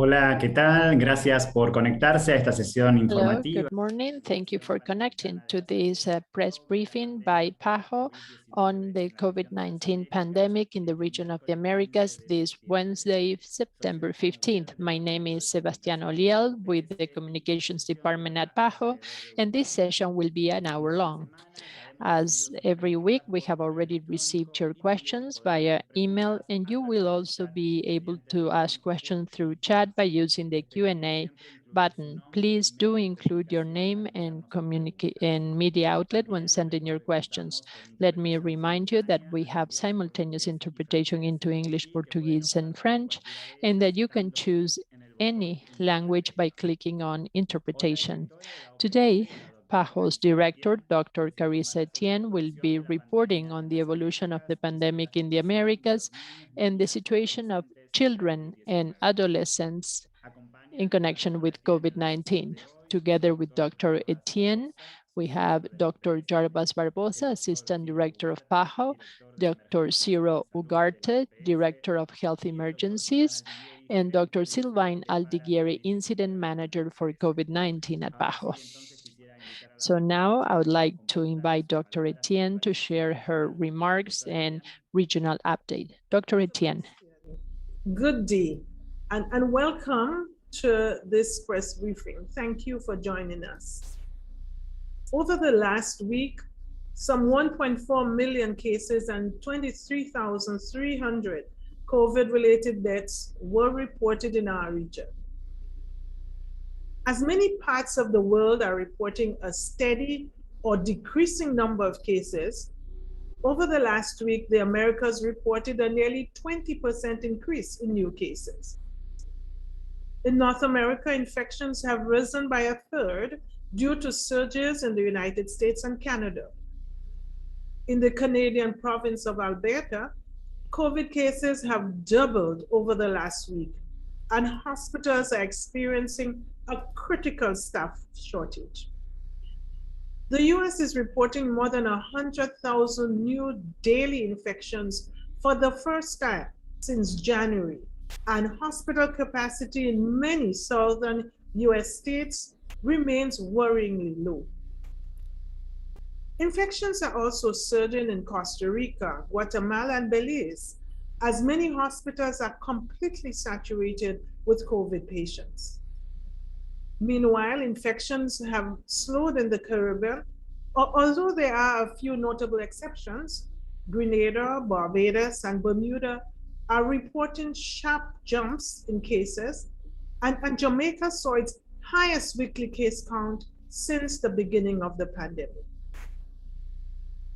Hola, ¿qué tal? Gracias por conectarse a esta sesión Hello, informativa. good morning. Thank you for connecting to this press briefing by PAHO on the COVID-19 pandemic in the region of the Americas this Wednesday, September 15th. My name is Sebastián Oliel with the Communications Department at PAHO, and this session will be an hour long. As every week, we have already received your questions via email, and you will also be able to ask questions through chat by using the Q&A button. Please do include your name and media outlet when sending your questions. Let me remind you that we have simultaneous interpretation into English, Portuguese, and French, and that you can choose any language by clicking on interpretation. Today, PAHO's director, Dr. Carissa Etienne, will be reporting on the evolution of the pandemic in the Americas and the situation of children and adolescents in connection with COVID-19. Together with Dr. Etienne, we have Dr. Jarbas Barbosa, Assistant Director of PAHO, Dr. Ciro Ugarte, Director of Health Emergencies, and Dr. Sylvain Aldiguieri, Incident Manager for COVID-19 at PAHO. So now I would like to invite Dr. Etienne to share her remarks and regional update. Dr. Etienne. Good day and welcome to this press briefing. Thank you for joining us. Over the last week, some 1.4 million cases and 23,300 COVID-related deaths were reported in our region. As many parts of the world are reporting a steady or decreasing number of cases, over the last week, the Americas reported a nearly 20% increase in new cases. In North America, infections have risen by a third due to surges in the United States and Canada. In the Canadian province of Alberta, COVID cases have doubled over the last week, and hospitals are experiencing a critical staff shortage. The US is reporting more than 100,000 new daily infections for the first time since January, and hospital capacity in many southern US states remains worryingly low. Infections are also surging in Costa Rica, Guatemala, and Belize, as many hospitals are completely saturated with COVID patients. Meanwhile, infections have slowed in the Caribbean, although there are a few notable exceptions. Grenada, Barbados, and Bermuda are reporting sharp jumps in cases, and Jamaica saw its highest weekly case count since the beginning of the pandemic.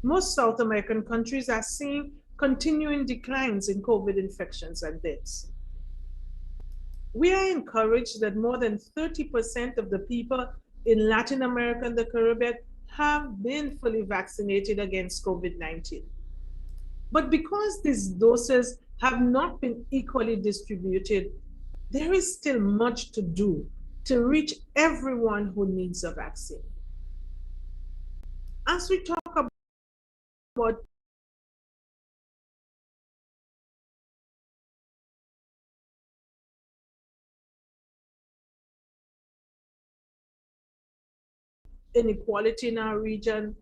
Most South American countries are seeing continuing declines in COVID infections and deaths. We are encouraged that more than 30% of the people in Latin America and the Caribbean have been fully vaccinated against COVID-19. But because these doses have not been equally distributed, there is still much to do to reach everyone who needs a vaccine. As we talk about inequality in our region,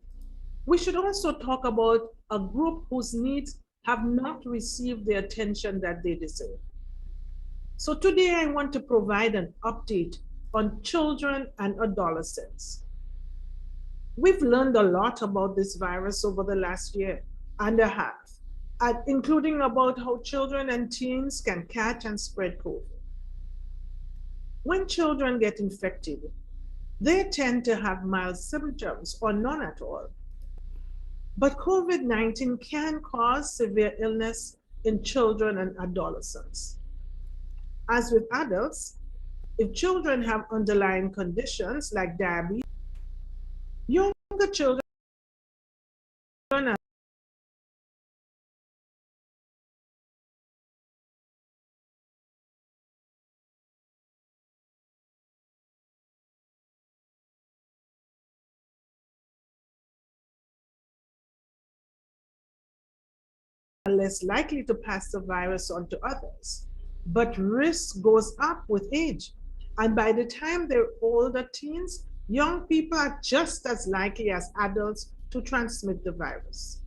we should also talk about a group whose needs have not received the attention that they deserve. So today I want to provide an update on children and adolescents. We've learned a lot about this virus over the last year and a half, including about how children and teens can catch and spread COVID. When children get infected, they tend to have mild symptoms or none at all. But COVID-19 can cause severe illness in children and adolescents. As with adults, if children have underlying conditions like diabetes, younger children are less likely to pass the virus on to others. but risk goes up with age. And by the time they're older teens, young people are just as likely as adults to transmit the virus.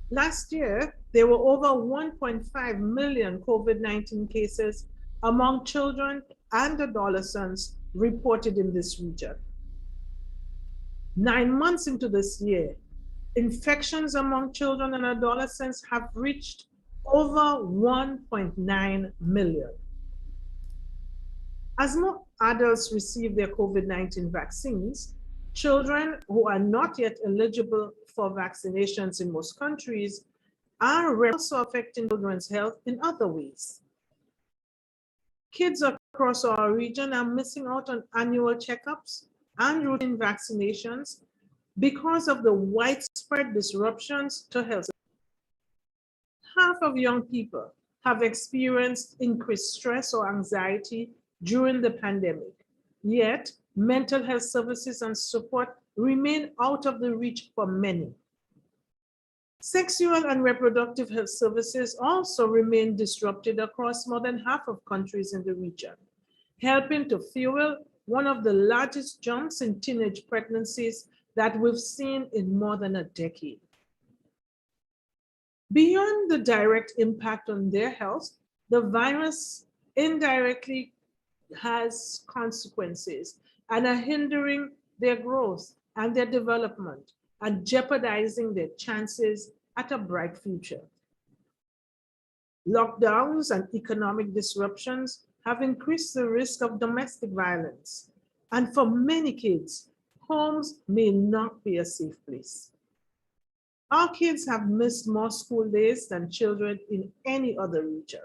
Last year, there were over 1.5 million COVID-19 cases among children and adolescents reported in this region. 9 months into this year, infections among children and adolescents have reached over 1.9 million. As more adults receive their COVID-19 vaccines, children who are not yet eligible for vaccinations in most countries are also affecting children's health in other ways. Kids across our region are missing out on annual checkups and routine vaccinations because of the widespread disruptions to health. Half of young people have experienced increased stress or anxiety during the pandemic, yet mental health services and support remain out of the reach for many. Sexual and reproductive health services also remain disrupted across more than half of countries in the region, helping to fuel one of the largest jumps in teenage pregnancies that we've seen in more than a decade. Beyond the direct impact on their health, the virus indirectly has consequences and are hindering their growth and their development and jeopardizing their chances at a bright future. Lockdowns and economic disruptions have increased the risk of domestic violence, and for many kids, homes may not be a safe place. Our kids have missed more school days than children in any other region.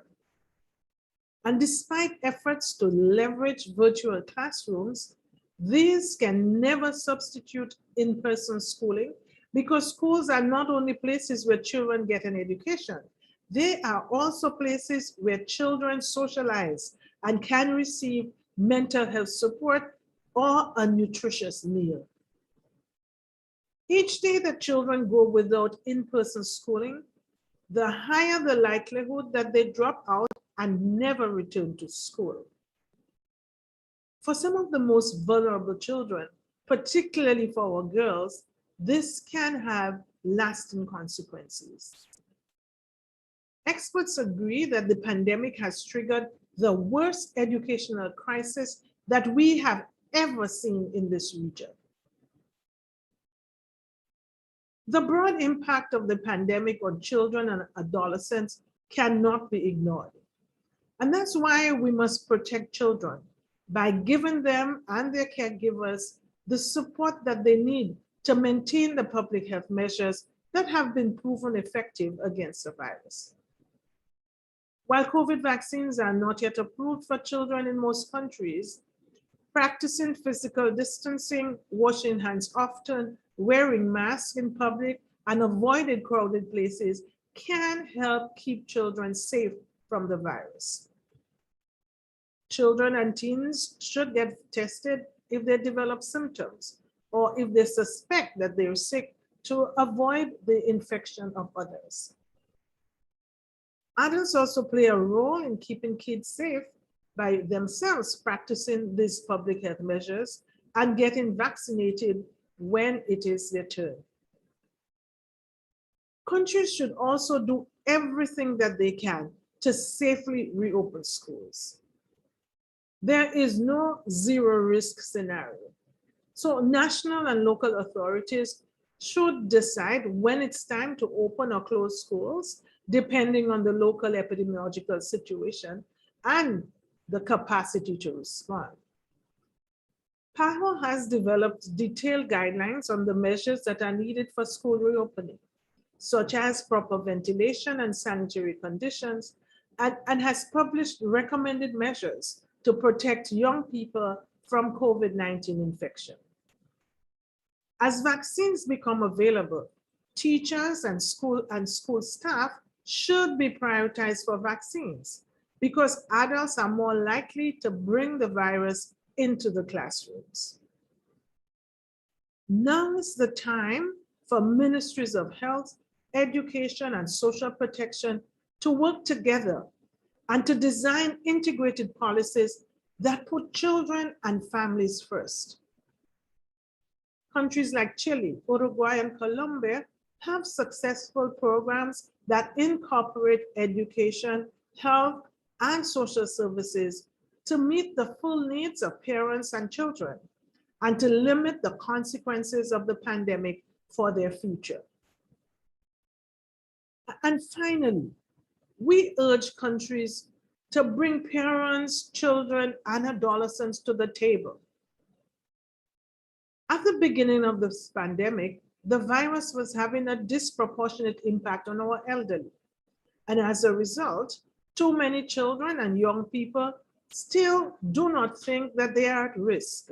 And despite efforts to leverage virtual classrooms, these can never substitute in-person schooling because schools are not only places where children get an education, they are also places where children socialize and can receive mental health support or a nutritious meal. Each day that children go without in-person schooling, the higher the likelihood that they drop out and never return to school. For some of the most vulnerable children, particularly for our girls, this can have lasting consequences. Experts agree that the pandemic has triggered the worst educational crisis that we have ever seen in this region. The broad impact of the pandemic on children and adolescents cannot be ignored. And that's why we must protect children by giving them and their caregivers the support that they need to maintain the public health measures that have been proven effective against the virus. While COVID vaccines are not yet approved for children in most countries, practicing physical distancing, washing hands often, wearing masks in public, and avoiding crowded places can help keep children safe from the virus. Children and teens should get tested if they develop symptoms or if they suspect that they're sick to avoid the infection of others. Adults also play a role in keeping kids safe by themselves practicing these public health measures and getting vaccinated when it is their turn. Countries should also do everything that they can to safely reopen schools. There is no zero risk scenario. So national and local authorities should decide when it's time to open or close schools, depending on the local epidemiological situation and the capacity to respond. PAHO has developed detailed guidelines on the measures that are needed for school reopening, such as proper ventilation and sanitary conditions, and has published recommended measures to protect young people from COVID-19 infection. As vaccines become available, teachers and school staff should be prioritized for vaccines because adults are more likely to bring the virus into the classrooms. Now is the time for ministries of health, education, and social protection to work together and to design integrated policies that put children and families first. Countries like Chile, Uruguay, and Colombia have successful programs that incorporate education, health, and social services to meet the full needs of parents and children and to limit the consequences of the pandemic for their future. And finally, we urge countries to bring parents, children, and adolescents to the table. At the beginning of this pandemic, the virus was having a disproportionate impact on our elderly. And as a result, too many children and young people still do not think that they are at risk.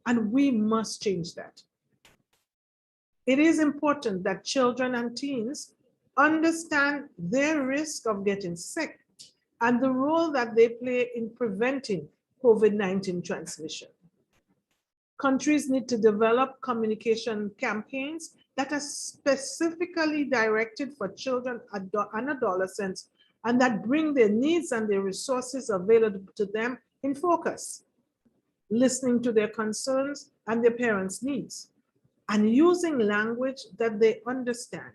And we must change that. It is important that children and teens understand their risk of getting sick and the role that they play in preventing COVID-19 transmission. Countries need to develop communication campaigns that are specifically directed for children and adolescents and that bring their needs and their resources available to them in focus, listening to their concerns and their parents' needs, and using language that they understand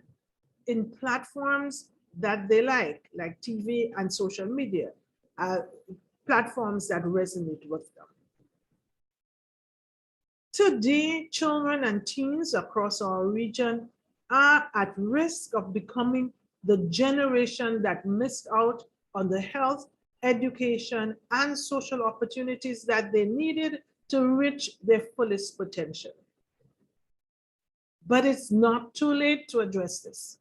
in platforms that they like TV and social media, platforms that resonate with them. Today, children and teens across our region are at risk of becoming the generation that missed out on the health, education, and social opportunities that they needed to reach their fullest potential. But it's not too late to address this.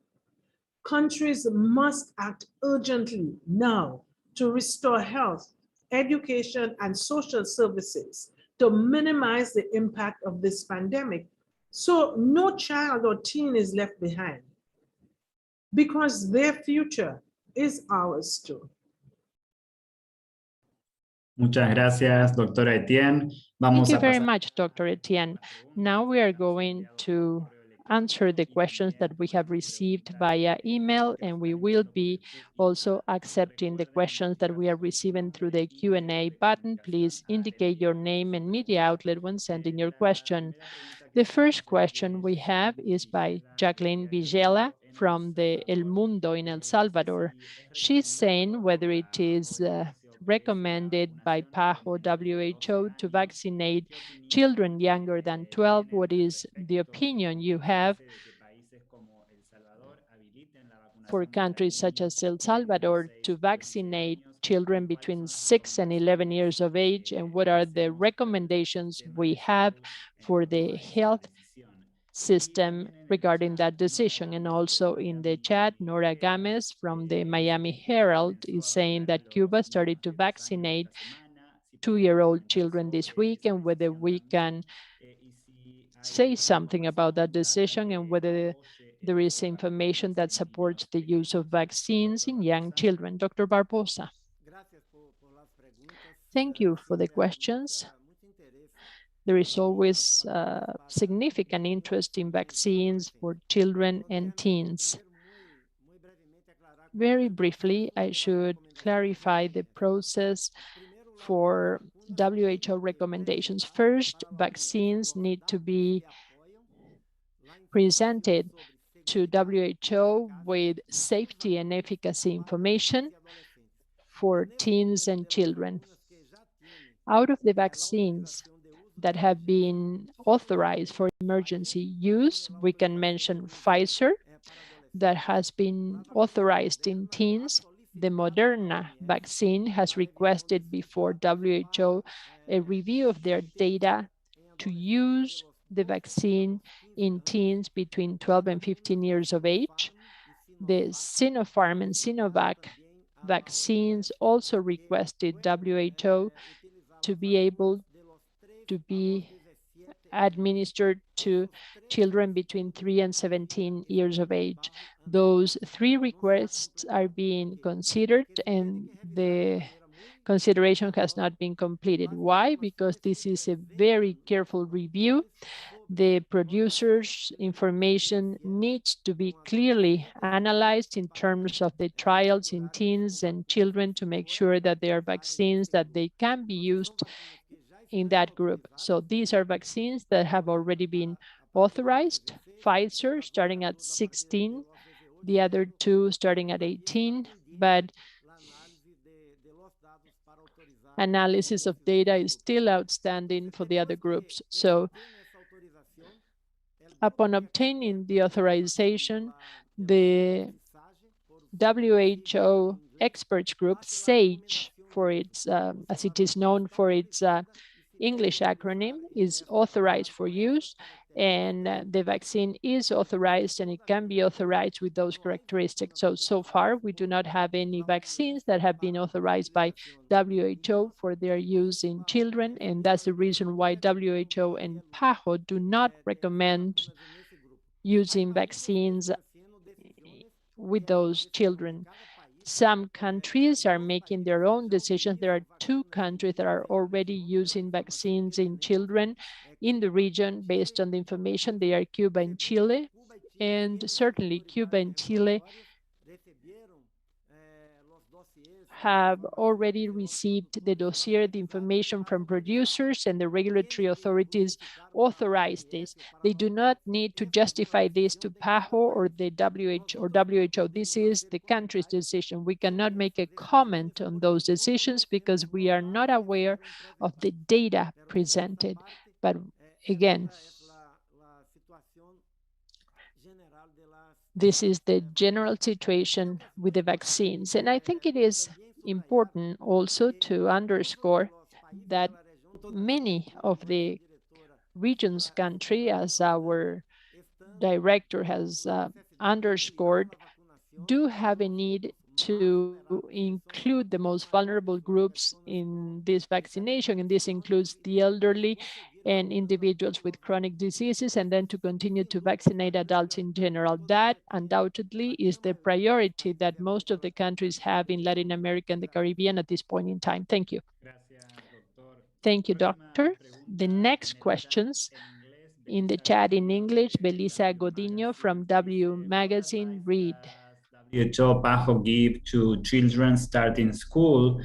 Countries must act urgently now to restore health, education, and social services to minimize the impact of this pandemic so no child or teen is left behind, because their future is ours too. Muchas gracias, doctora Etienne. Thank you very much, Dr. Etienne. Now we are going to answer the questions that we have received via email, and we will be also accepting the questions that we are receiving through the Q&A button. Please indicate your name and media outlet when sending your question. The first question we have is by Jacqueline Vigela from the El Mundo in El Salvador. She's saying whether it is recommended by PAHO WHO to vaccinate children younger than 12. What is the opinion you have for countries such as El Salvador to vaccinate children between 6 and 11 years of age? And what are the recommendations we have for the health system regarding that decision? And also in the chat, Nora Gomez from the Miami Herald is saying that Cuba started to vaccinate 2-year-old children this week, and whether we can say something about that decision and whether there is information that supports the use of vaccines in young children. Dr. Barbosa. Thank you for the questions. There is always significant interest in vaccines for children and teens. Very briefly, I should clarify the process for WHO recommendations. First, vaccines need to be presented to WHO with safety and efficacy information for teens and children. Out of the vaccines that have been authorized for emergency use, we can mention Pfizer, that has been authorized in teens. The Moderna vaccine has requested before WHO a review of their data to use the vaccine in teens between 12 and 15 years of age. The Sinopharm and Sinovac vaccines also requested WHO to be able to be administered to children between 3 and 17 years of age. Those 3 requests are being considered, and the consideration has not been completed. Why? Because this is a very careful review The producer's information needs to be clearly analyzed in terms of the trials in teens and children to make sure that they are vaccines that they can be used in that group. So these are vaccines that have already been authorized. Pfizer starting at 16, the other two starting at 18, but analysis of data is still outstanding for the other groups. So upon obtaining the authorization, the WHO experts group, SAGE, for its, as it is known for its English acronym, is authorized for use, and the vaccine is authorized, and it can be authorized with those characteristics. So far, we do not have any vaccines that have been authorized by WHO for their use in children, and that's the reason why WHO and PAHO do not recommend using vaccines with those children. Some countries are making their own decisions. There are 2 countries that are already using vaccines in children in the region based on the information. They are Cuba and Chile. And certainly Cuba and Chile have already received the dossier, the information from producers, and the regulatory authorities authorize this. They do not need to justify this to PAHO or the WHO. This is the country's decision. We cannot make a comment on those decisions because we are not aware of the data presented. But again, this is the general situation with the vaccines. And I think it is important also to underscore that many of the region's country, as our director has underscored, do have a need to include the most vulnerable groups in this vaccination, and this includes the elderly and individuals with chronic diseases, and then to continue to vaccinate adults in general. That undoubtedly is the priority that most of the countries have in Latin America and the Caribbean at this point in time. Thank you. Thank you, Doctor. The next questions in the chat in English, Belisa Godinho from W Magazine read. WHO PAHO give to children starting school.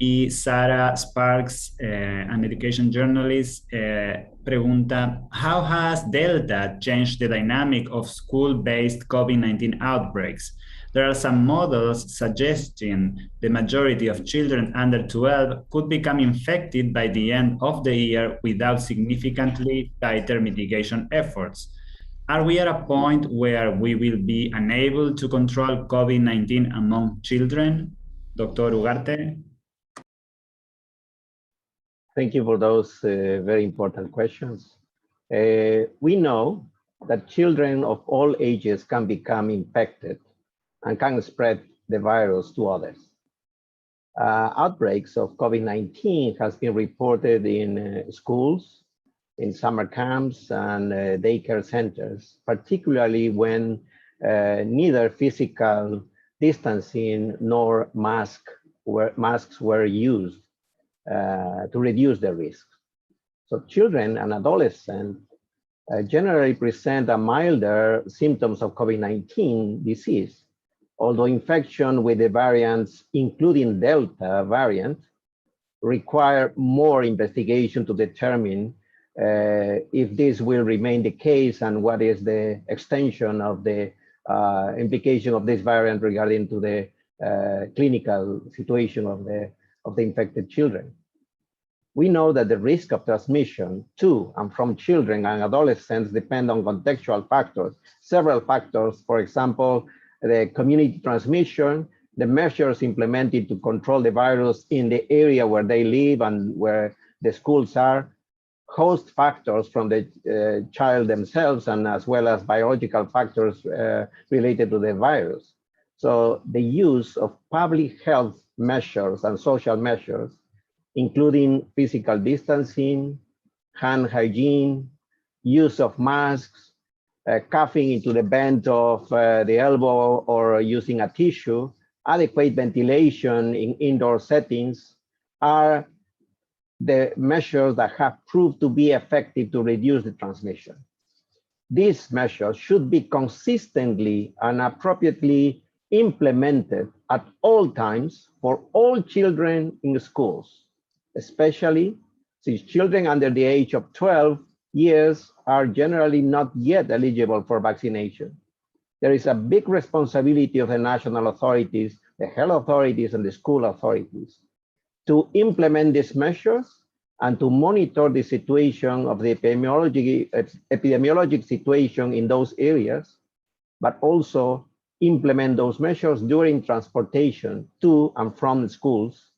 Y Sarah Sparks, an education journalist, pregunta, how has Delta changed the dynamic of school-based COVID-19 outbreaks? There are some models suggesting the majority of children under 12 could become infected by the end of the year without significantly tighter mitigation efforts. Are we at a point where we will be unable to control COVID-19 among children? Dr. Ugarte? Thank you for those very important questions. We know that children of all ages can become infected and can spread the virus to others. Outbreaks of COVID-19 has been reported in schools, in summer camps and daycare centers, particularly when neither physical distancing nor masks were used to reduce the risk. So children and adolescents generally present a milder symptoms of COVID-19 disease, although infection with the variants, including Delta variant, require more investigation to determine if this will remain the case and what is the extension of the implication of this variant regarding to the clinical situation of the infected children. We know that the risk of transmission to and from children and adolescents depend on contextual factors, several factors, for example, the community transmission, the measures implemented to control the virus in the area where they live and where the schools are, host factors from the child themselves, and as well as biological factors related to the virus. So the use of public health measures and social measures, including physical distancing, hand hygiene, use of masks, coughing into the bend of the elbow or using a tissue, adequate ventilation in indoor settings are the measures that have proved to be effective to reduce the transmission. These measures should be consistently and appropriately implemented at all times for all children in schools, especially since children under the age of 12 years are generally not yet eligible for vaccination. There is a big responsibility of the national authorities, the health authorities, and the school authorities to implement these measures and to monitor the situation of the epidemiologic situation in those areas, but also implement those measures during transportation to and from schools.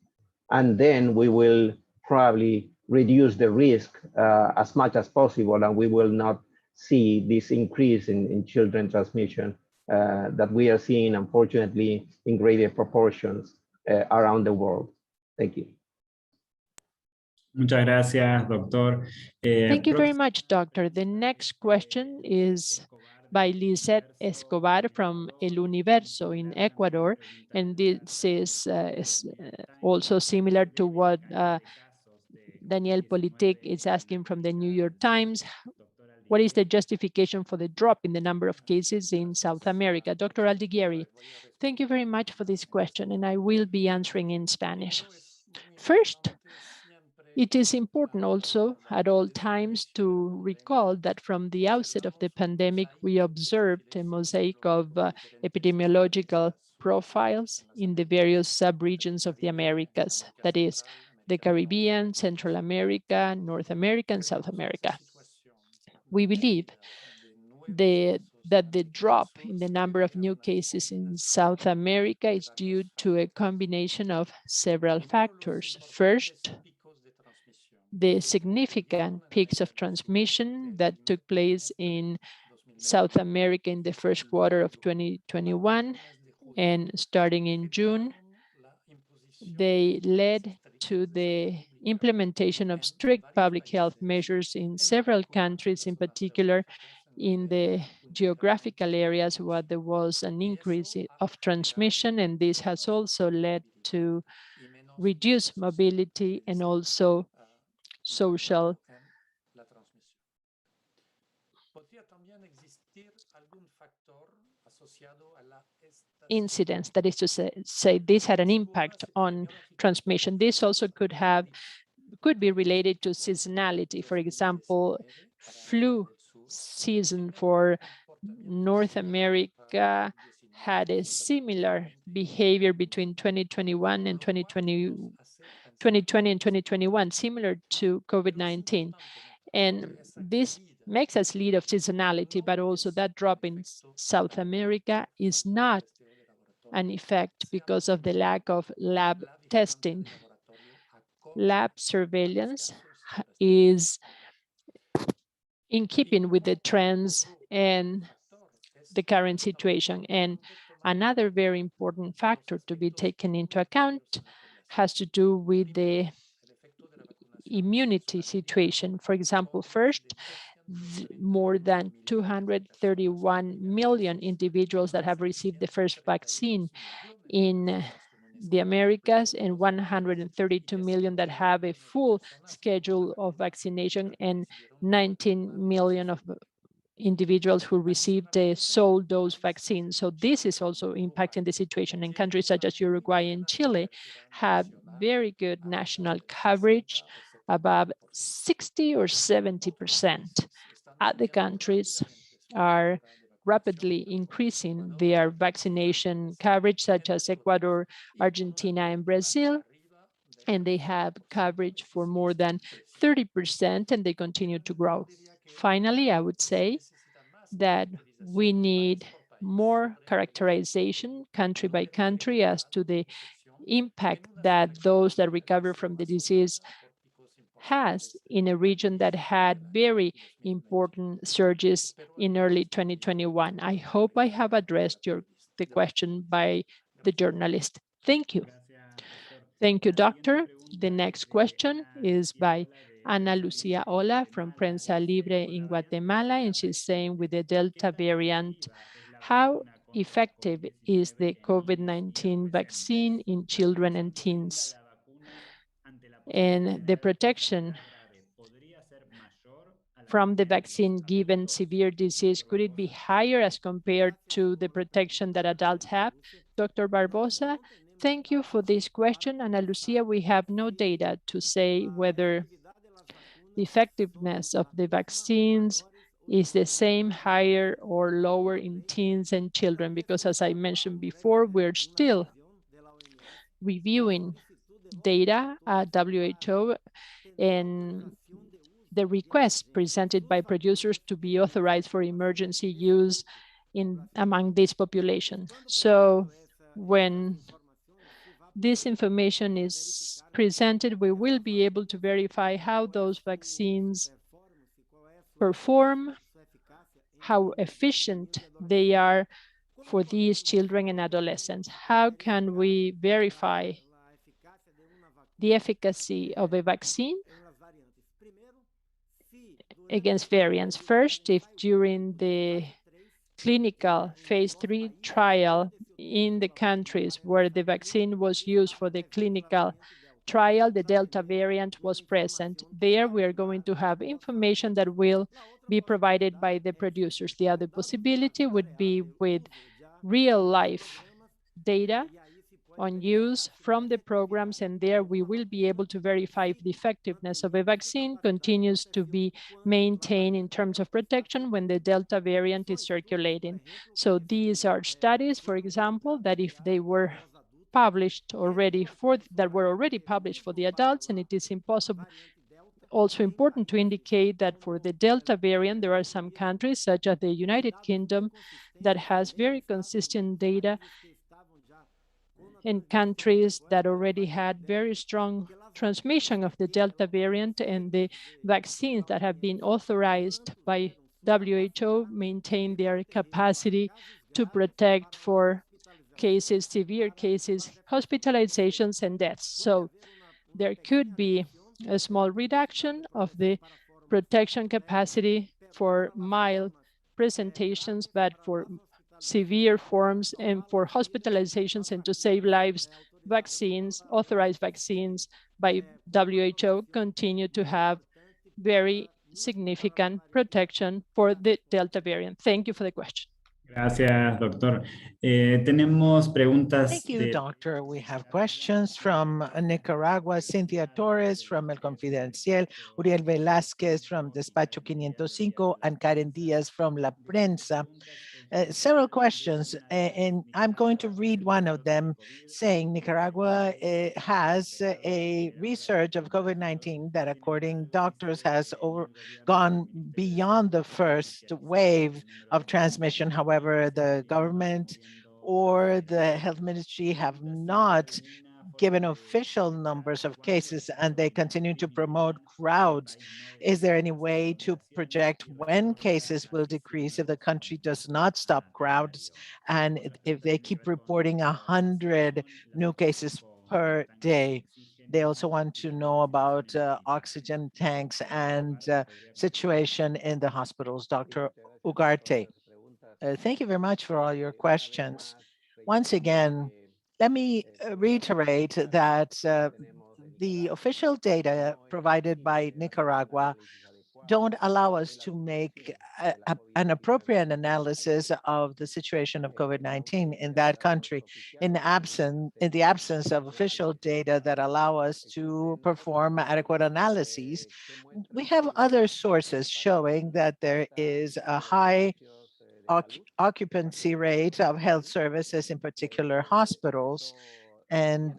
And then we will probably reduce the risk as much as possible, and we will not see this increase in children transmission that we are seeing, unfortunately, in greater proportions around the world. Thank you. Muchas gracias, doctor. Thank you very much, doctor. The next question is by Lizeth Escobar from El Universo in Ecuador. And this is also similar to what Daniel Politic is asking from the New York Times. What is the justification for the drop in the number of cases in South America? Dr. Aldiguieri, thank you very much for this question, and I will be answering in Spanish. First, it is important also at all times to recall that from the outset of the pandemic, we observed a mosaic of epidemiological profiles in the various subregions of the Americas, that is, the Caribbean, Central America, North America, and South America. We believe that the drop in the number of new cases in South America is due to a combination of several factors. First, the significant peaks of transmission that took place in South America in the first quarter of 2021, and starting in June, they led to the implementation of strict public health measures in several countries, in particular in the geographical areas where there was an increase of transmission, and this has also led to reduced mobility and also social incidents. That is to say this had an impact on transmission. This also could be related to seasonality. For example, flu season for North America had a similar behavior between 2021 and 2020 and 2021, similar to COVID-19. And this makes us lead of seasonality, but also that drop in South America is not an effect because of the lack of lab testing. Lab surveillance is in keeping with the trends and the current situation. And another very important factor to be taken into account has to do with the immunity situation. For example, first, more than 231 million individuals that have received the first vaccine in the Americas, and 132 million that have a full schedule of vaccination, and 19 million of individuals who received a sole dose vaccine. So this is also impacting the situation. In countries such as Uruguay and Chile have very good national coverage, above 60 or 70%. Other countries are rapidly increasing their vaccination coverage, such as Ecuador, Argentina, and Brazil, and they have coverage for more than 30%, and they continue to grow. Finally, I would say that we need more characterization country by country as to the impact that those that recover from the disease has in a region that had very important surges in early 2021. I hope I have addressed the question by the journalist. Thank you. Thank you, doctor. The next question is by Ana Lucia Ola from Prensa Libre in Guatemala, and she's saying, with the Delta variant, how effective is the COVID-19 vaccine in children and teens? and the protection from the vaccine given severe disease, could it be higher as compared to the protection that adults have? Dr. Barbosa, thank you for this question. Ana Lucia, we have no data to say whether the effectiveness of the vaccines is the same, higher or lower in teens and children, because as I mentioned before, we're still reviewing data at WHO and the request presented by producers to be authorized for emergency use among this population. So when this information is presented, we will be able to verify how those vaccines perform, how efficient they are for these children and adolescents. How can we verify the efficacy of a vaccine against variants? First, if during the clinical phase 3 trial in the countries where the vaccine was used for the clinical trial, the Delta variant was present. There we are going to have information that will be provided by the producers. The other possibility would be with real life data on use from the programs, and there we will be able to verify if the effectiveness of a vaccine continues to be maintained in terms of protection when the Delta variant is circulating. So these are studies, for example, that if they were published already that were already published for the adults, and it is also important to indicate that for the Delta variant, there are some countries such as the United Kingdom that has very consistent data, in countries that already had very strong transmission of the Delta variant, and the vaccines that have been authorized by WHO maintain their capacity to protect for cases, severe cases, hospitalizations, and deaths. So there could be a small reduction of the protection capacity for mild presentations, but for severe forms and for hospitalizations and to save lives, vaccines, authorized vaccines by WHO continue to have very significant protection for the Delta variant. Thank you for the question. Gracias, doctor. Tenemos preguntas. Thank you, doctor. We have questions from Nicaragua, Cynthia Torres from El Confidencial, Uriel Velázquez from Despacho 505, and Karen Díaz from La Prensa. Several questions, and I'm going to read one of them saying Nicaragua has a research of COVID-19 that, according doctors, has gone beyond the first wave of transmission. However, the government or the health ministry have not given official numbers of cases, and they continue to promote crowds. Is there any way to project when cases will decrease if the country does not stop crowds, and if they keep reporting 100 new cases per day? They also want to know about oxygen tanks and situation in the hospitals. Dr. Ugarte, thank you very much for all your questions. Once again, let me reiterate that the official data provided by Nicaragua don't allow us to make an appropriate analysis of the situation of COVID-19 in that country in the absence of official data that allow us to perform adequate analyses. We have other sources showing that there is a high occupancy rate of health services, in particular hospitals. And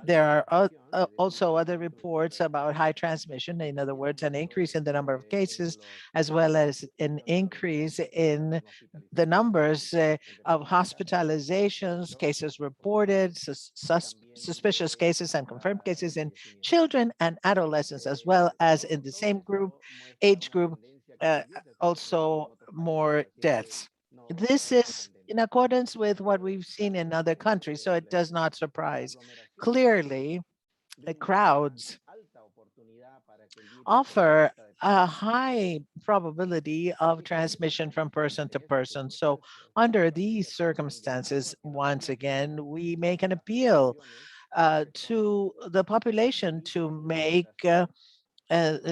there are also other reports about high transmission, in other words, an increase in the number of cases, as well as an increase in the numbers of hospitalizations, cases reported, suspicious cases and confirmed cases in children and adolescents, as well as in the same age group, also more deaths. This is in accordance with what we've seen in other countries, so it does not surprise. Clearly, the crowds offer a high probability of transmission from person to person. So under these circumstances, once again, we make an appeal to the population to make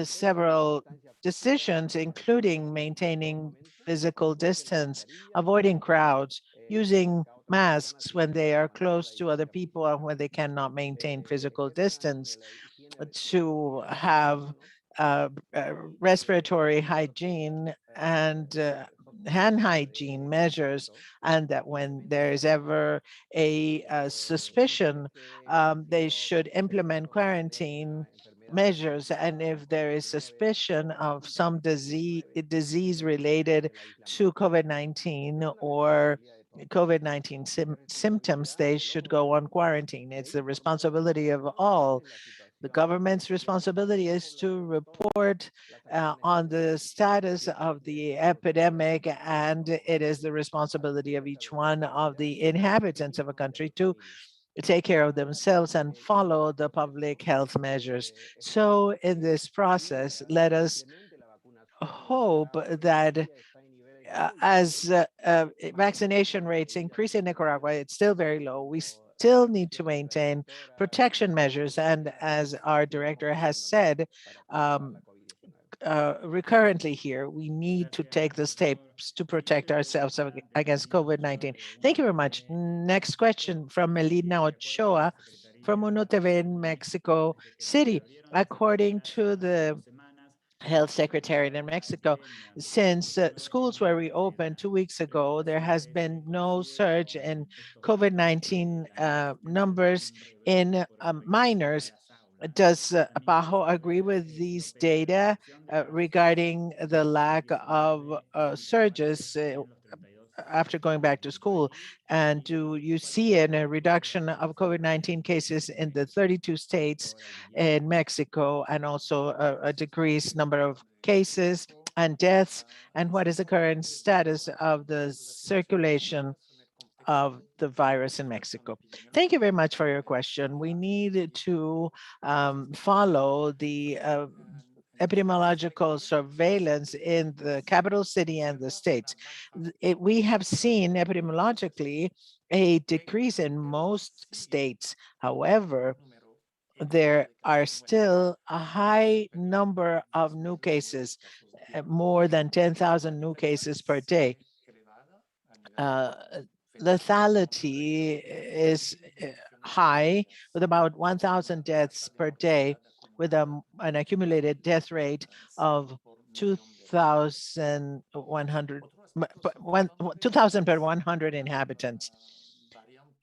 several decisions, including maintaining physical distance, avoiding crowds, using masks when they are close to other people and when they cannot maintain physical distance, to have respiratory hygiene and hand hygiene measures, and that when there is ever a suspicion, they should implement quarantine measures. And if there is suspicion of some disease related to COVID-19 or COVID-19 symptoms, they should go on quarantine. It's the responsibility of all. The government's responsibility is to report on the status of the epidemic, and it is the responsibility of each one of the inhabitants of a country to take care of themselves and follow the public health measures. So in this process, let us hope that as vaccination rates increase in Nicaragua, it's still very low. We still need to maintain protection measures. And as our director has said, recurrently here, we need to take the steps to protect ourselves against COVID-19. Thank you very much. Next question from Melina Ochoa from Uno TV in Mexico City. According to the health secretariat in Mexico, since schools were reopened 2 weeks ago, there has been no surge in COVID-19 numbers in minors. Does PAHO agree with these data regarding the lack of surges after going back to school? And do you see a reduction of COVID-19 cases in the 32 states in Mexico, and also a decreased number of cases and deaths? And what is the current status of the circulation of the virus in Mexico? Thank you very much for your question. We need to follow the epidemiological surveillance in the capital city and the states. We have seen epidemiologically a decrease in most states. However, there are still a high number of new cases, more than 10,000 new cases per day. Lethality is high, with about 1,000 deaths per day, with an accumulated death rate of 2,100 per 100 inhabitants.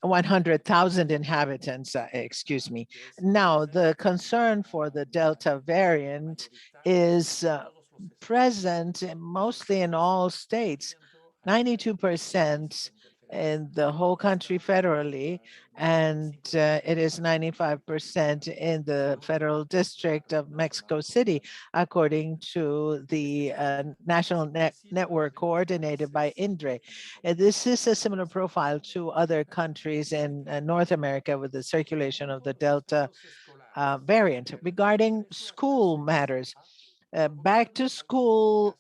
100,000 inhabitants, excuse me. Now, the concern for the Delta variant is present mostly in all states, 92% in the whole country federally, and it is 95% in the federal district of Mexico City, according to the national network coordinated by INDRE. This is a similar profile to other countries in North America with the circulation of the Delta variant. Regarding school matters, back to school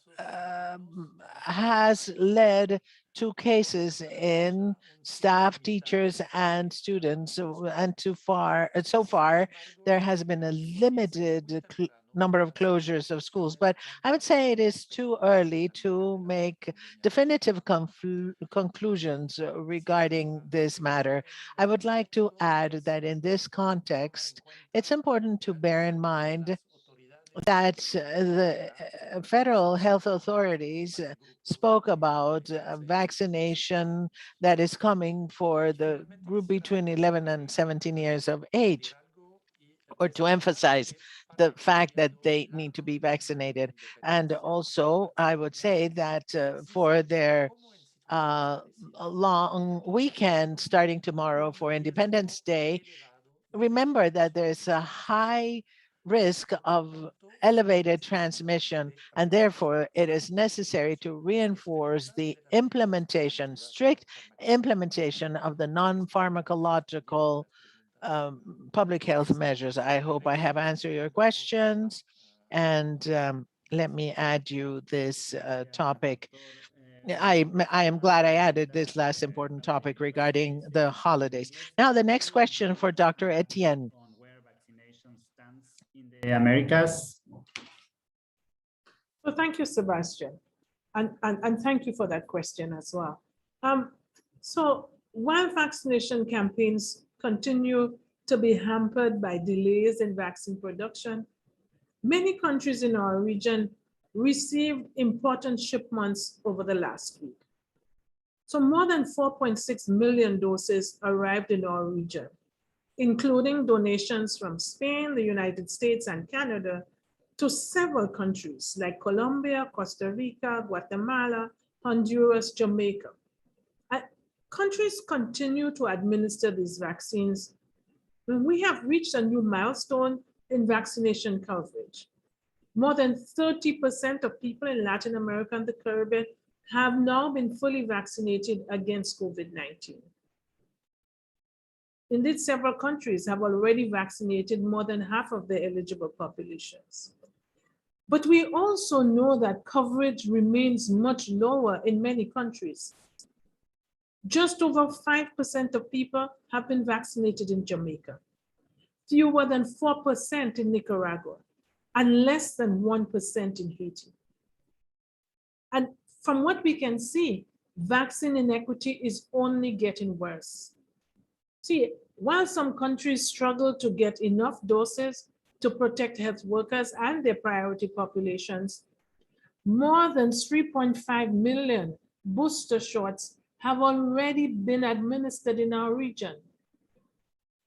has led to cases in staff, teachers, and students, and so far there has been a limited number of closures of schools. But I would say it is too early to make definitive conclusions regarding this matter. I would like to add that in this context, it's important to bear in mind that the federal health authorities spoke about vaccination that is coming for the group between 11 and 17 years of age, or to emphasize the fact that they need to be vaccinated. And also, I would say that for their long weekend starting tomorrow for Independence Day, remember that there's a high risk of elevated transmission, and therefore it is necessary to reinforce the implementation, strict implementation of the non-pharmacological public health measures. I hope I have answered your questions, and let me add you this topic. I am glad I added this last important topic regarding the holidays. Now, the next question for Dr. Etienne. On where vaccination stands in the Americas. So thank you, Sebastian. And thank you for that question as well. So while vaccination campaigns continue to be hampered by delays in vaccine production, many countries in our region received important shipments over the last week. So more than 4.6 million doses arrived in our region, including donations from Spain, the United States, and Canada to several countries like Colombia, Costa Rica, Guatemala, Honduras, Jamaica. Countries continue to administer these vaccines. And we have reached a new milestone in vaccination coverage. More than 30% of people in Latin America and the Caribbean have now been fully vaccinated against COVID-19. Indeed, several countries have already vaccinated more than half of their eligible populations. But we also know that coverage remains much lower in many countries. Just over 5% of people have been vaccinated in Jamaica, fewer than 4% in Nicaragua, and less than 1% in Haiti. And from what we can see, vaccine inequity is only getting worse. See, while some countries struggle to get enough doses to protect health workers and their priority populations, more than 3.5 million booster shots have already been administered in our region.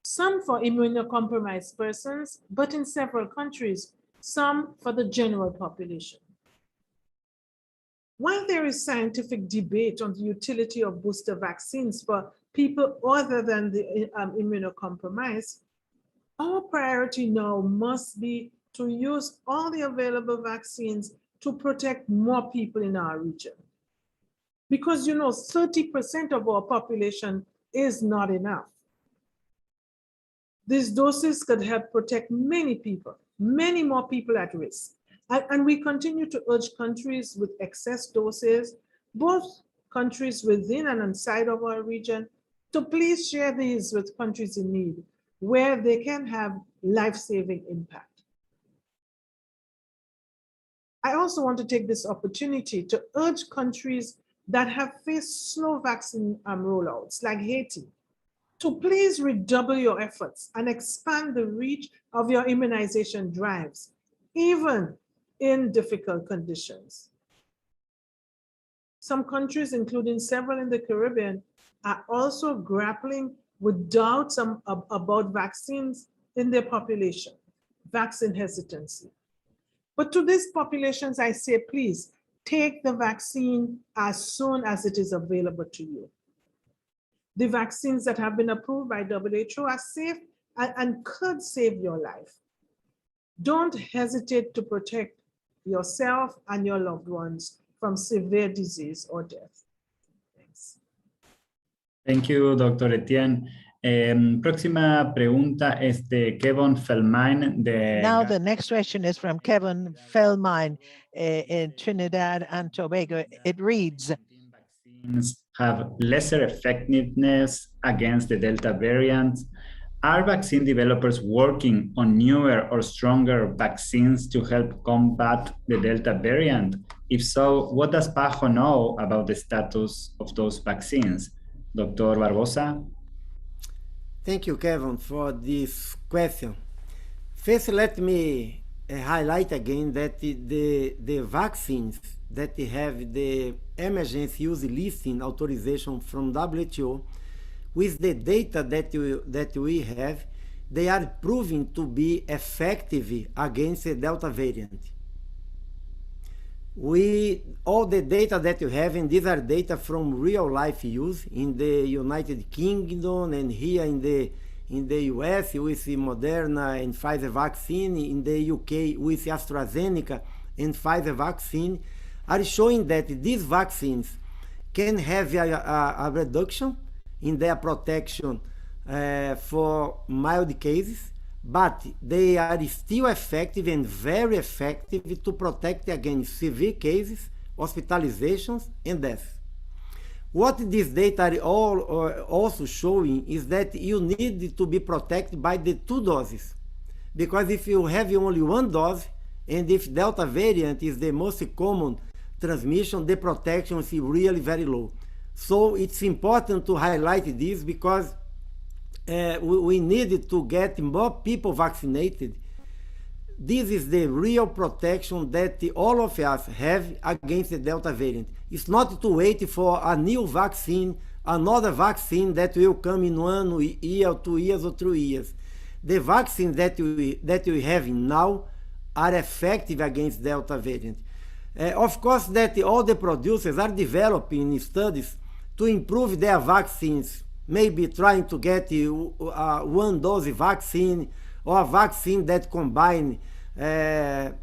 Some for immunocompromised persons, but in several countries, some for the general population. While there is scientific debate on the utility of booster vaccines for people other than the immunocompromised, our priority now must be to use all the available vaccines to protect more people in our region. Because 30% of our population is not enough. These doses could help protect many people, many more people at risk. And we continue to urge countries with excess doses, both countries within and outside of our region, to please share these with countries in need, where they can have life-saving impact. I also want to take this opportunity to urge countries that have faced slow vaccine rollouts, like Haiti, to please redouble your efforts and expand the reach of your immunization drives, even in difficult conditions. Some countries, including several in the Caribbean, are also grappling with doubts about vaccines in their population, vaccine hesitancy. But to these populations, I say, please, take the vaccine as soon as it is available to you. The vaccines that have been approved by WHO are safe and could save your life. Don't hesitate to protect yourself and your loved ones from severe disease or death. Thanks. Thank you, Dr. Etienne. Próxima pregunta es de Kevin Feldmine. Now the next question is from Kevin Feldmine in Trinidad and Tobago. It reads, vaccines have lesser effectiveness against the Delta variant. Are vaccine developers working on newer or stronger vaccines to help combat the Delta variant? If so, what does PAHO know about the status of those vaccines? Dr. Barbosa? Thank you, Kevin, for this question. First, let me highlight again that the vaccines that have the emergency use listing authorization from WHO, with the data that we have, they are proving to be effective against the Delta variant. All the data that you have, and these are data from real life use in the United Kingdom and here in the US with the Moderna and Pfizer vaccine, in the UK with AstraZeneca and Pfizer vaccine, are showing that these vaccines can have a reduction in their protection for mild cases, but they are still effective and very effective to protect against severe cases, hospitalizations, and deaths. What this data are all also showing is that you need to be protected by the 2 doses. Because if you have only 1 dose, and if Delta variant is the most common transmission, the protection is really very low. So it's important to highlight this because we need to get more people vaccinated. This is the real protection that all of us have against the Delta variant. It's not to wait for a new vaccine, another vaccine that will come in 1 year, 2 years, or 3 years. The vaccines that we have now are effective against Delta variant. Of course, that all the producers are developing studies to improve their vaccines, maybe trying to get a 1-dose vaccine or a vaccine that combine the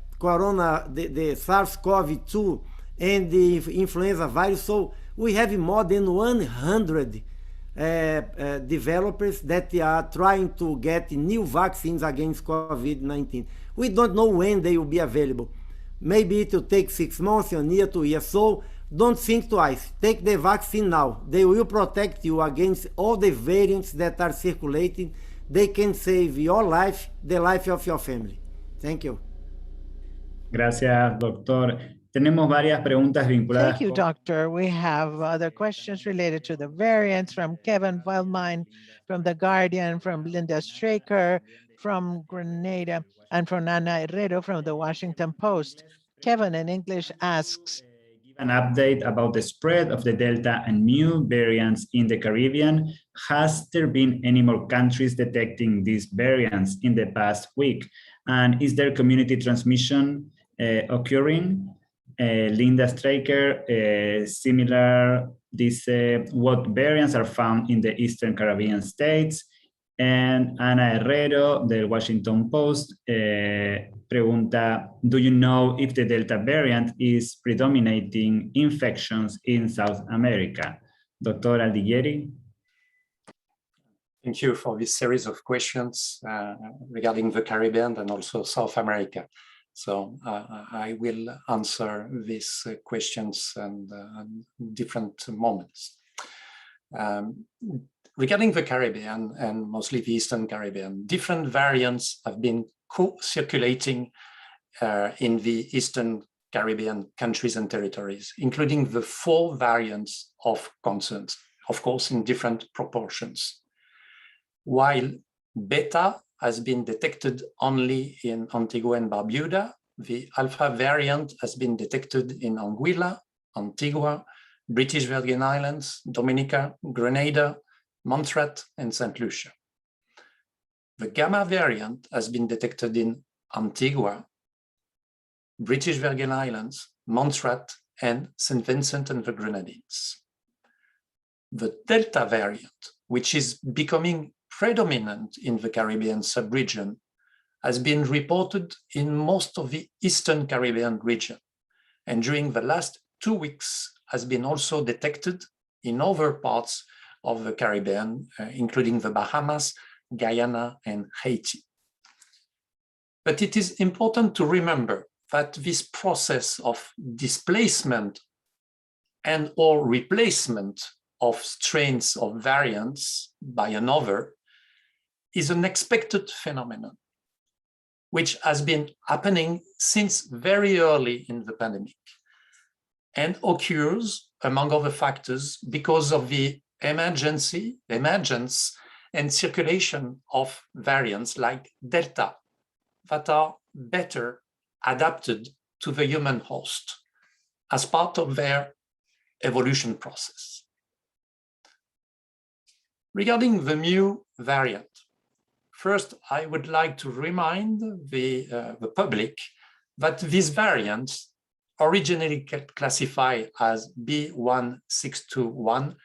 SARS-CoV-2 and the influenza virus. So we have more than 100 developers that are trying to get new vaccines against COVID-19. We don't know when they will be available. Maybe it will take 6 months, a year, 2 years. So don't think twice. Take the vaccine now. They will protect you against all the variants that are circulating. They can save your life, the life of your family. Thank you. Gracias, doctor. Tenemos varias preguntas vinculadas. Thank you, doctor. We have other questions related to the variants from Kevin Wildmine, from The Guardian, from Linda Straker, from Grenada, and from Ana Herrero from the Washington Post. Kevin in English asks, give an update about the spread of the Delta and Mu variants in the Caribbean. Has there been any more countries detecting these variants in the past week? And is there community transmission occurring? Linda Straker, similar, what variants are found in the Eastern Caribbean states? And Ana Herrero, del Washington Post, pregunta, do you know if the Delta variant is predominating infections in South America? Dr. Aldigueri? Thank you for this series of questions regarding the Caribbean and also South America. So I will answer these questions and different moments. Regarding the Caribbean and mostly the Eastern Caribbean, different variants have been circulating in the Eastern Caribbean countries and territories, including the 4 variants of concern, of course, in different proportions. While Beta has been detected only in Antigua and Barbuda, the Alpha variant has been detected in Anguilla, Antigua, British Virgin Islands, Dominica, Grenada, Montserrat, and St. Lucia. The Gamma variant has been detected in Antigua, British Virgin Islands, Montserrat, and St. Vincent and the Grenadines. The Delta variant, which is becoming predominant in the Caribbean subregion, has been reported in most of the Eastern Caribbean region, and during the last 2 weeks has been also detected in other parts of the Caribbean, including the Bahamas, Guyana, and Haiti. But it is important to remember that this process of displacement and or replacement of strains of variants by another is an expected phenomenon, which has been happening since very early in the pandemic and occurs, among other factors, because of the emergence and circulation of variants like Delta that are better adapted to the human host as part of their evolution process. Regarding the Mu variant, first, I would like to remind the public that these variants, originally classified as B1621,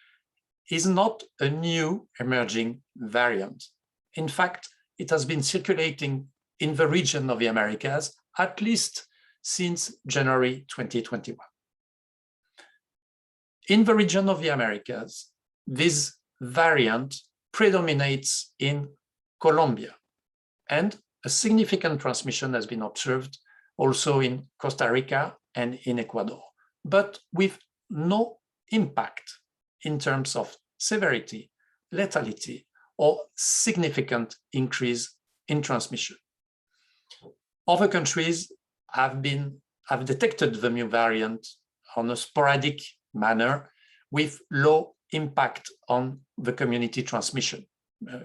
is not a new emerging variant. In fact, it has been circulating in the region of the Americas at least since January 2021. In the region of the Americas, this variant predominates in Colombia, and a significant transmission has been observed also in Costa Rica and in Ecuador, but with no impact in terms of severity, lethality, or significant increase in transmission. Other countries have detected the mu variant on a sporadic manner with low impact on the community transmission.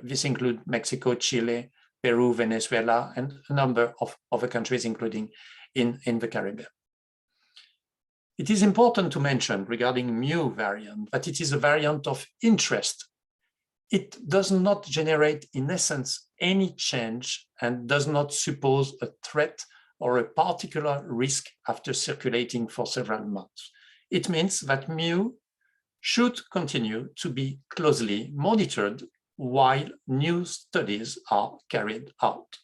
This includes Mexico, Chile, Peru, Venezuela, and a number of other countries, including in the Caribbean. It is important to mention regarding mu variant that it is a variant of interest. It does not generate, in essence, any change and does not suppose a threat or a particular risk after circulating for several months. It means that mu should continue to be closely monitored while new studies are carried out.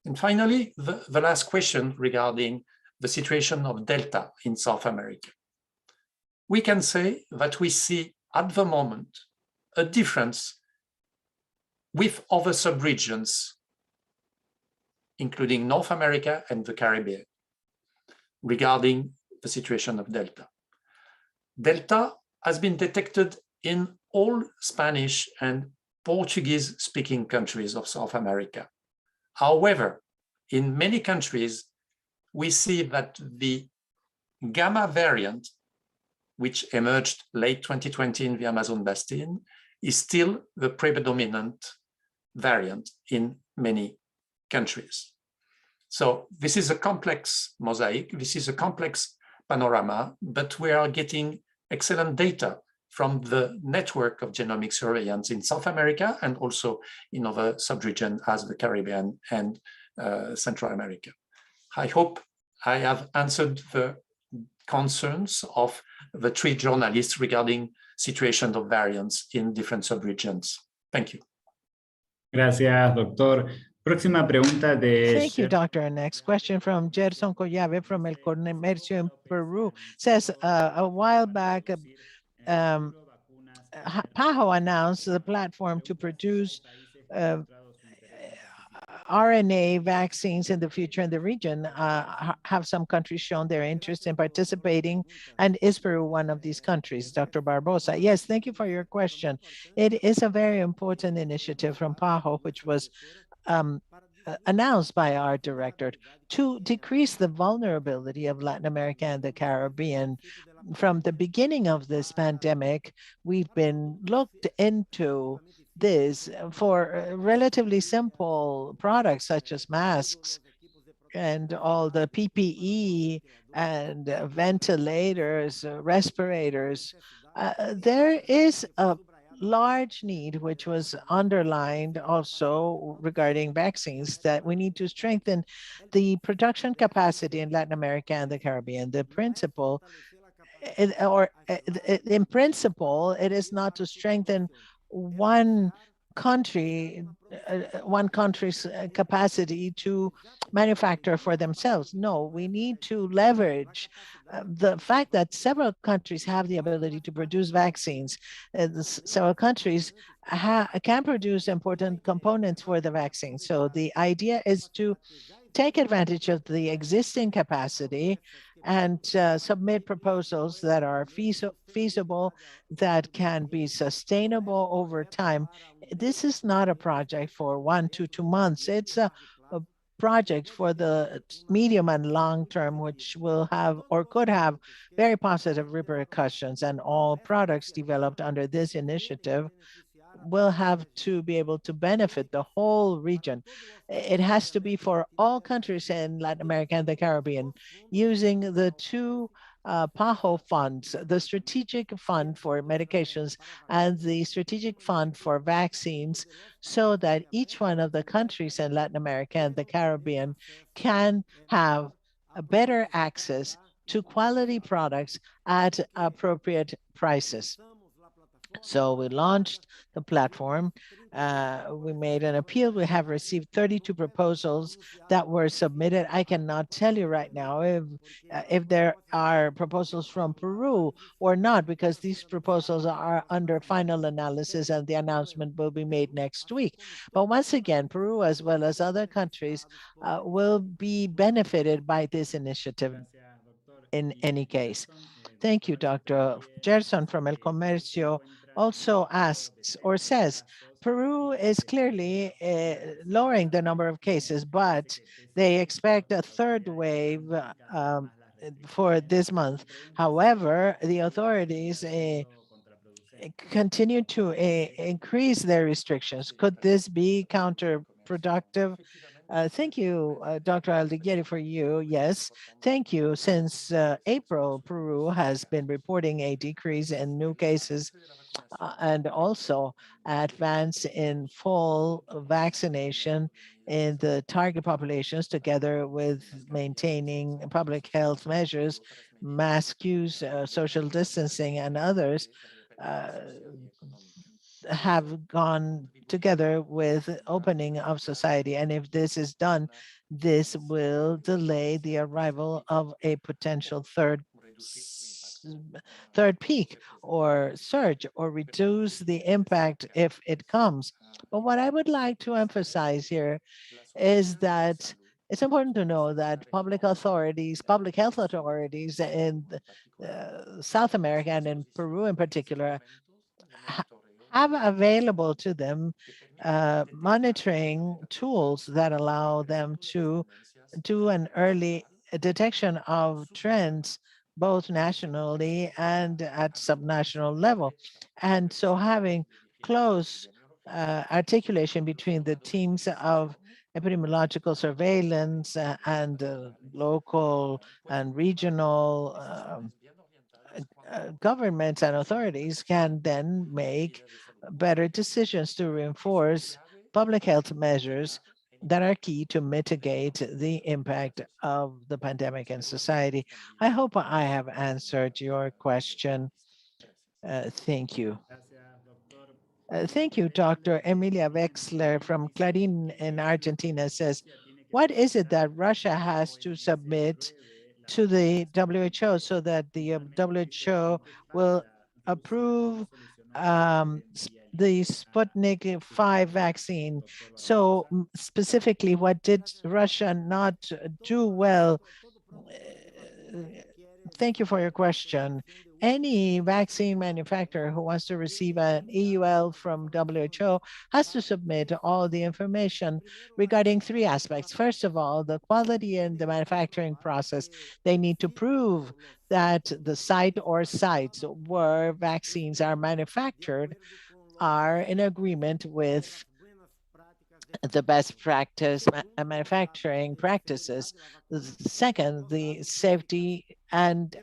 And finally, the last question regarding the situation of Delta in South America. We can say that we see at the moment a difference with other subregions, including North America and the Caribbean, regarding the situation of Delta. Delta has been detected in all Spanish and Portuguese-speaking countries of South America. However, in many countries, we see that the Gamma variant, which emerged late 2020 in the Amazon basin, is still the predominant variant in many countries. So this is a complex mosaic, this is a complex panorama, but we are getting excellent data from the network of genomic surveillance in South America and also in other subregions as the Caribbean and Central America. I hope I have answered the concerns of the three journalists regarding situation of variants in different subregions. Thank you. Gracias, doctor. Próxima pregunta de... Thank you, doctor. Our next question from Gerson Collave from El Comercio in Peru says, a while back, PAHO announced the platform to produce RNA vaccines in the future in the region. Have some countries shown their interest in participating, and is Peru one of these countries? Dr. Barbosa. Yes, thank you for your question. It is a very important initiative from PAHO, which was announced by our director to decrease the vulnerability of Latin America and the Caribbean. From the beginning of this pandemic, we've been looked into this for relatively simple products such as masks and all the PPE and ventilators, respirators. There is a large need, which was underlined also regarding vaccines, that we need to strengthen the production capacity in Latin America and the Caribbean. The principle, in principle, it is not to strengthen one country's capacity to manufacture for themselves. No, we need to leverage the fact that several countries have the ability to produce vaccines. Several countries can produce important components for the vaccine. So the idea is to take advantage of the existing capacity and submit proposals that are feasible, that can be sustainable over time. This is not a project for 1 to 2 months. It's a project for the medium and long term, which will have or could have very positive repercussions, and all products developed under this initiative will have to be able to benefit the whole region. It has to be for all countries in Latin America and the Caribbean, using the two PAHO funds, the strategic fund for medications and the strategic fund for vaccines, so that each one of the countries in Latin America and the Caribbean can have a better access to quality products at appropriate prices. So we launched the platform. We made an appeal. We have received 32 proposals that were submitted. I cannot tell you right now if there are proposals from Peru or not, because these proposals are under final analysis and the announcement will be made next week. But once again, Peru, as well as other countries, will be benefited by this initiative. in any case. Thank you, Dr. Gerson from El Comercio also asks or says, Peru is clearly lowering the number of cases, but they expect a third wave for this month. However, the authorities continue to increase their restrictions. Could this be counterproductive? Thank you, Dr. Aldigueri, for you. Yes, thank you. Since April, Peru has been reporting a decrease in new cases and also advance in full vaccination in the target populations, together with maintaining public health measures, mask use, social distancing, and others. Have gone together with opening of society. And if this is done, this will delay the arrival of a potential third peak or surge, or reduce the impact if it comes. But what I would like to emphasize here is that it's important to know that public authorities, public health authorities in South America and in Peru in particular, have available to them monitoring tools that allow them to do an early detection of trends, both nationally and at subnational level. And so having close articulation between the teams of epidemiological surveillance and local and regional governments and authorities can then make better decisions to reinforce public health measures that are key to mitigate the impact of the pandemic in society. I hope I have answered your question. Thank you. Thank you, Dr. Emilia Wexler from Clarín in Argentina says, what is it that Russia has to submit to the WHO so that the WHO will approve the Sputnik 5 vaccine? So specifically, what did Russia not do well? Thank you for your question. Any vaccine manufacturer who wants to receive an EUL from WHO has to submit all the information regarding three aspects. First of all, the quality in the manufacturing process. They need to prove that the site or sites where vaccines are manufactured are in agreement with the best practice manufacturing practices. Second, the safety, and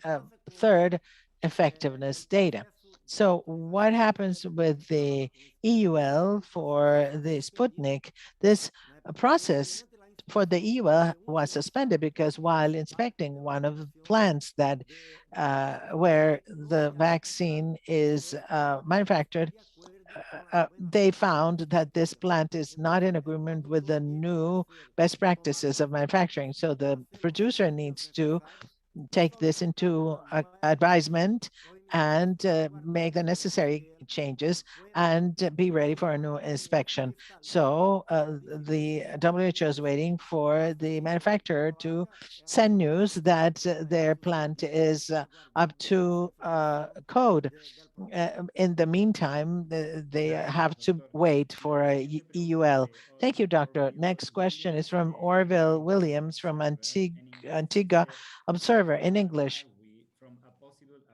third, effectiveness data. So what happens with the EUL for the Sputnik? This process for the EUL was suspended because while inspecting one of the plants that where the vaccine is manufactured, they found that this plant is not in agreement with the new best practices of manufacturing. So the producer needs to take this into advisement and make the necessary changes and be ready for a new inspection. So the WHO is waiting for the manufacturer to send news that their plant is up to code. In the meantime, they have to wait for a EUL. Thank you, Doctor. Next question is from Orville Williams from Antigua Observer in English.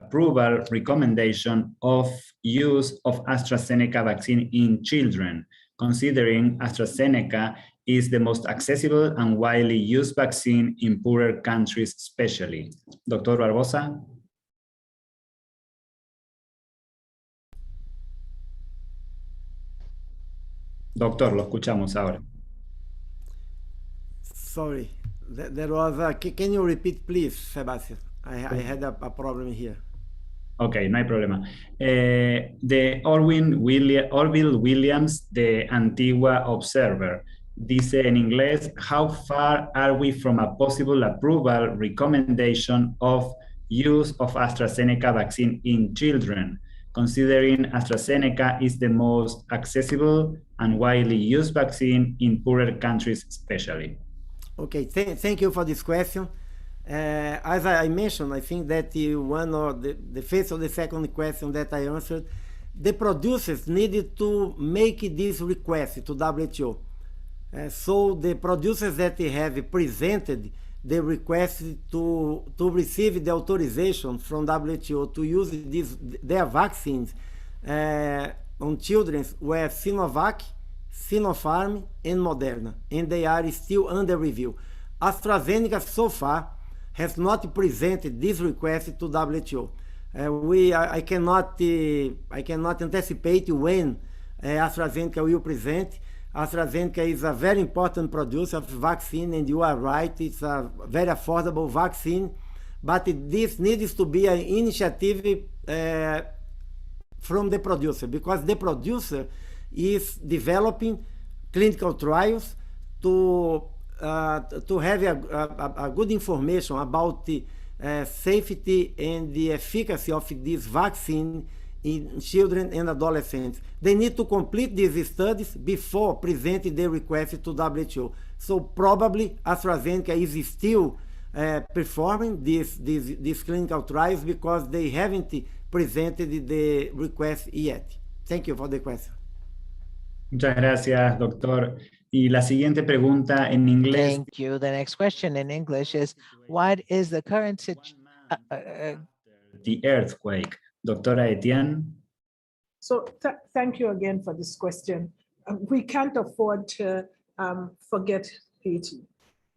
Approval recommendation of use of AstraZeneca vaccine in children, considering AstraZeneca is the most accessible and widely used vaccine in poorer countries, especially. Dr. Barbosa? Doctor, lo escuchamos ahora. Sorry, there was a, can you repeat please, Sebastian? I had a problem here. Okay, no hay problema. The Orville Williams, the Antigua Observer, dice en inglés, how far are we from a possible approval recommendation of use of AstraZeneca vaccine in children, considering AstraZeneca is the most accessible and widely used vaccine in poorer countries especially? Okay, thank you for this question. As I mentioned, I think that one of the face of the second question that I answered, the producers needed to make this request to WTO. So the producers that have presented the request to receive the authorization from WTO to use their vaccines on children were Sinovac, Sinopharm, and Moderna, and they are still under review. AstraZeneca so far has not presented this request to WTO. I cannot anticipate when AstraZeneca will present. AstraZeneca is a very important producer of vaccine, and you are right, it's a very affordable vaccine, but this needs to be an initiative from the producer, because the producer is developing clinical trials to have a good information about the safety and the efficacy of this vaccine in children and adolescents. They need to complete these studies before presenting the request to WTO. So probably AstraZeneca is still performing these clinical trials because they haven't presented the request yet. Thank you for the question. Muchas gracias, doctor. Y la siguiente pregunta en inglés. Thank you. The next question in English is, what is the current situation? The earthquake. Doctora Etienne. So thank you again for this question. We can't afford to forget Haiti.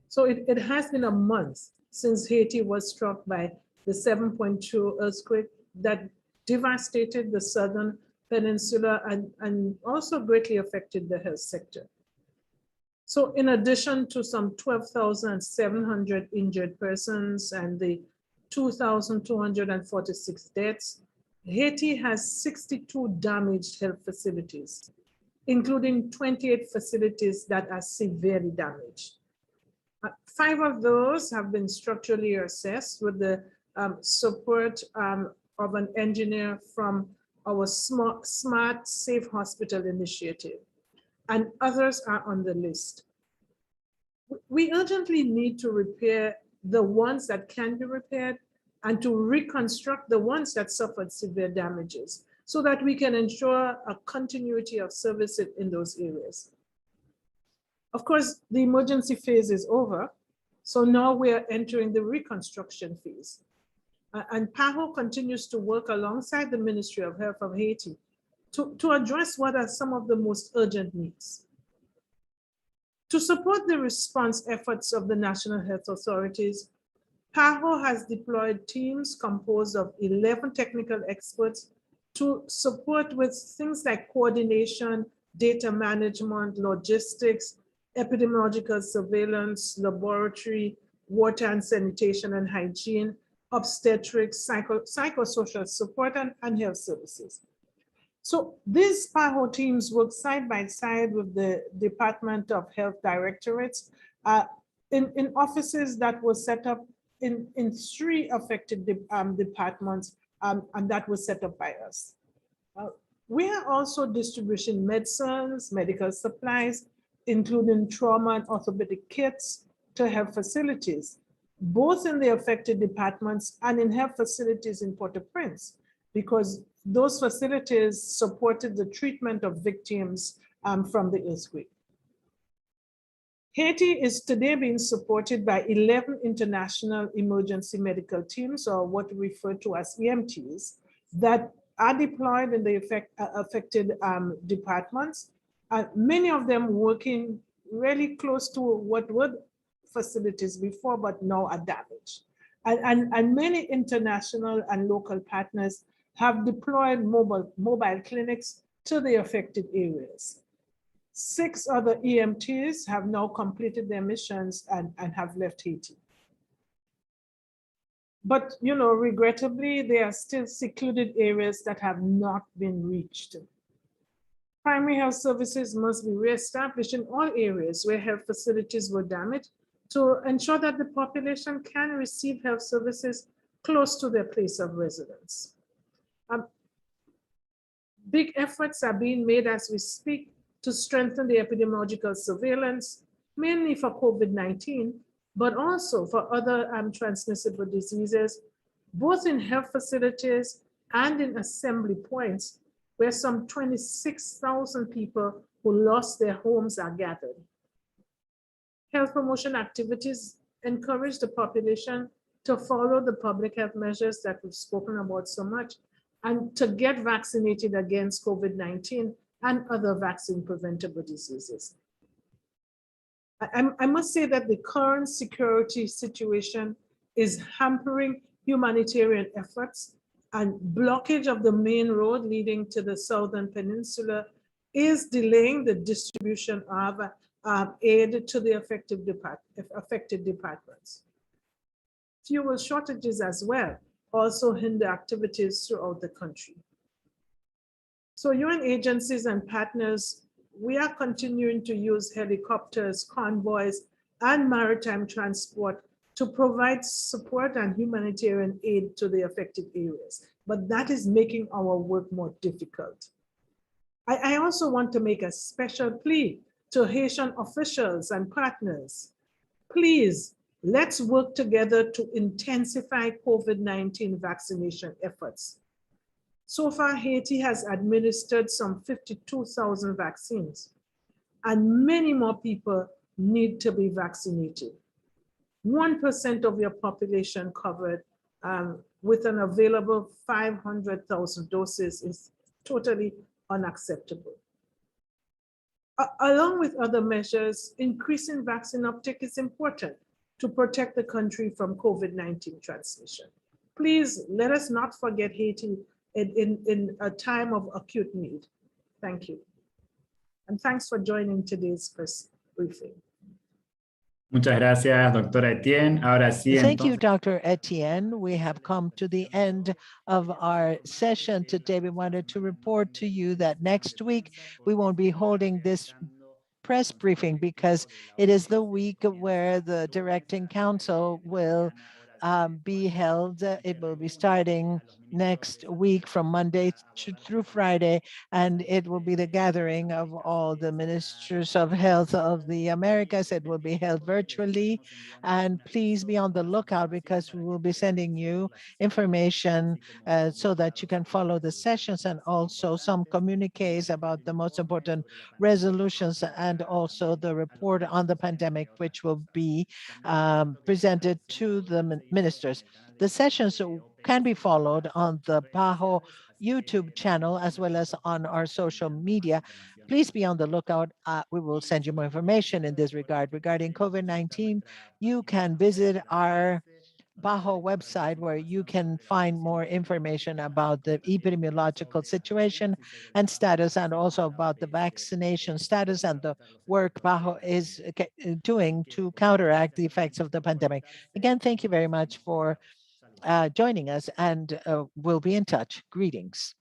So it has been a month since Haiti was struck by the 7.2 earthquake that devastated the southern peninsula and also greatly affected the health sector. So in addition to some 12,700 injured persons and the 2,246 deaths, Haiti has 62 damaged health facilities, including 28 facilities that are severely damaged. 5 of those have been structurally assessed with the support of an engineer from our Smart Safe Hospital initiative, and others are on the list. We urgently need to repair the ones that can be repaired and to reconstruct the ones that suffered severe damages so that we can ensure a continuity of services in those areas. Of course, the emergency phase is over, so now we are entering the reconstruction phase. And PAHO continues to work alongside the Ministry of Health of Haiti to address what are some of the most urgent needs. To support the response efforts of the national health authorities, PAHO has deployed teams composed of 11 technical experts to support with things like coordination, data management, logistics, epidemiological surveillance, laboratory, water and sanitation and hygiene, obstetrics, psychosocial support, and health services. So these PAHO teams work side by side with the Department of Health Directorates in offices that were set up in 3 affected departments, and that was set up by us. We are also distributing medicines, medical supplies, including trauma and orthopedic kits to health facilities, both in the affected departments and in health facilities in Port-au-Prince, because those facilities supported the treatment of victims from the earthquake. Haiti is today being supported by 11 international emergency medical teams, or what we refer to as EMTs, that are deployed in the affected departments. Many of them working really close to what were facilities before, but now are damaged. And many international and local partners have deployed mobile clinics to the affected areas. 6 other EMTs have now completed their missions and have left Haiti. But, you know, regrettably, there are still secluded areas that have not been reached. Primary health services must be reestablished in all areas where health facilities were damaged to ensure that the population can receive health services close to their place of residence. Big efforts are being made as we speak to strengthen the epidemiological surveillance, mainly for COVID-19, but also for other transmissible diseases, both in health facilities and in assembly points, where some 26,000 people who lost their homes are gathered. Health promotion activities encourage the population to follow the public health measures that we've spoken about so much and to get vaccinated against COVID-19 and other vaccine preventable diseases. I must say that the current security situation is hampering humanitarian efforts, and blockage of the main road leading to the Southern Peninsula is delaying the distribution of aid to the affected departments. Fuel shortages as well also hinder activities throughout the country. So UN agencies and partners, we are continuing to use helicopters, convoys, and maritime transport to provide support and humanitarian aid to the affected areas. But that is making our work more difficult. I also want to make a special plea to Haitian officials and partners. Please, let's work together to intensify COVID-19 vaccination efforts. So far, Haiti has administered some 52,000 vaccines, and many more people need to be vaccinated. 1% of your population covered with an available 500,000 doses is totally unacceptable. Along with other measures, increasing vaccine uptake is important to protect the country from COVID-19 transmission. Please let us not forget Haiti in a time of acute need. Thank you. And thanks for joining today's press briefing. Muchas gracias, doctora Etienne. Ahora sí, Thank you, entonces, Dr. Etienne. We have come to the end of our session today. We wanted to report to you that next week we won't be holding this press briefing because it is the week where the directing council will be held. It will be starting next week from Monday through Friday, and it will be the gathering of all the ministers of health of the Americas. It will be held virtually, and please be on the lookout because we will be sending you information so that you can follow the sessions and also some communiques about the most important resolutions and also the report on the pandemic, which will be presented to the ministers. The sessions can be followed on the PAHO YouTube channel as well as on our social media. Please be on the lookout. We will send you more information in this regard. Regarding COVID-19, you can visit our PAHO website where you can find more information about the epidemiological situation and status, and also about the vaccination status and the work PAHO is doing to counteract the effects of the pandemic. Again, thank you very much for joining us, and we'll be in touch. Greetings.